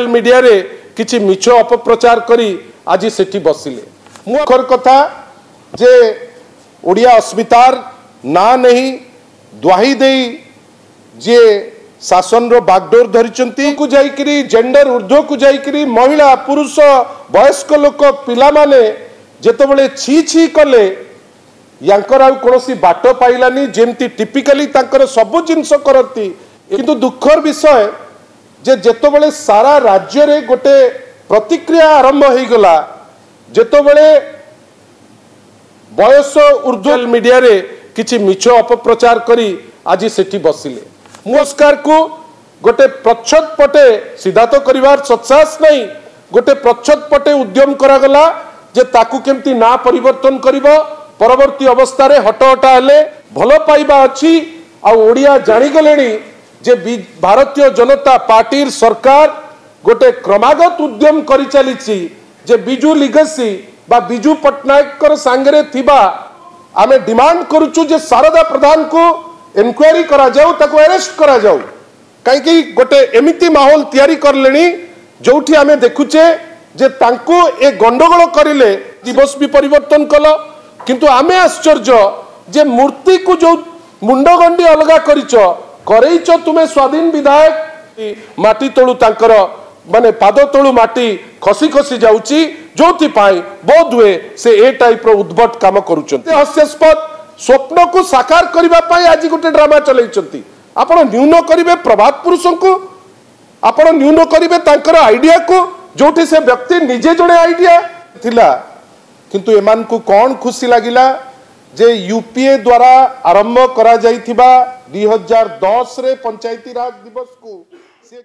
media रे किछि मिछ अपप्रचार करी आज सेठी बसिले मुखर कथा जे ओडिया अस्मितार ना नहीं द्वाही देई जे शासन रो बागडोर धरिचंती को जाइकरी जेंडर ऊर्ध्व को जाइकरी महिला पुरुष वयस्क लोक पिला माने जेतबेले छी छी कले यांकर आ कोनोसी बाट पाइलानी जेमती टिपिकली तांकर सब जिंस करती किंतु दुखर विषय जे जेतबेले सारा राज्य रे गोटे प्रतिक्रिया आरंभ हो गला जेतबेले बयस ऊर्ध्व मीडिया रे किछि मिछ अपप्रचार करी आज सेठी बसिले मुस्कार को गोटे प्रच्छद पटे सीधा तो करिवार सत्साहस नहीं गोटे प्रच्छद पटे उद्यम करागला जे ताकू केमती ना परिवर्तन करिवो परवर्ती अवस्था रे हटहटा हेले भल पाइबा अछि आ ओडिया जानि गलेनी जे भारतीय जनता पार्टी सरकार गोटे क्रमागत उद्यम करि चलीछि जे बिजू लिगेसी बा बिजू पटनायक कर सांगरे थिबा आमे डिमांड करूछु जे शारदा प्रधान को इनक्वायरी करा जाऊ ताको अरेस्ट करा जाऊ कहीं गोटे एमिति माहौल तैयारी करलेनी जोठी आमे देखुचे जे तांको ए गंडगोल करिले दिवस भी परिवर्तन कल किंतु आमे आश्चर्य जे मूर्ति को जो मुंडगंडी अलगा करिचो करैच तुमे स्वाधीन विधायक माटी तळु तांकर माने पाद तळु माटी खसी खसी जाउची जोथि पाई बोध हुए से ए टाइप रो उद्भट काम करूचंती हास्यास्पद स्वप्न को साकार करबा पाई आज गोटे ड्रामा चलैचंती आपण न्यून करिवे प्रभात पुरुषों को आपण न्यून करिवे तांकर आइडिया को जोठी से व्यक्ति निजे जणे आइडिया थिला किंतु एमान को कौन खुशी लागिला जे यूपीए द्वारा आरंभ करा जाइथिबा 2010 रे पंचायती राज दिवस को से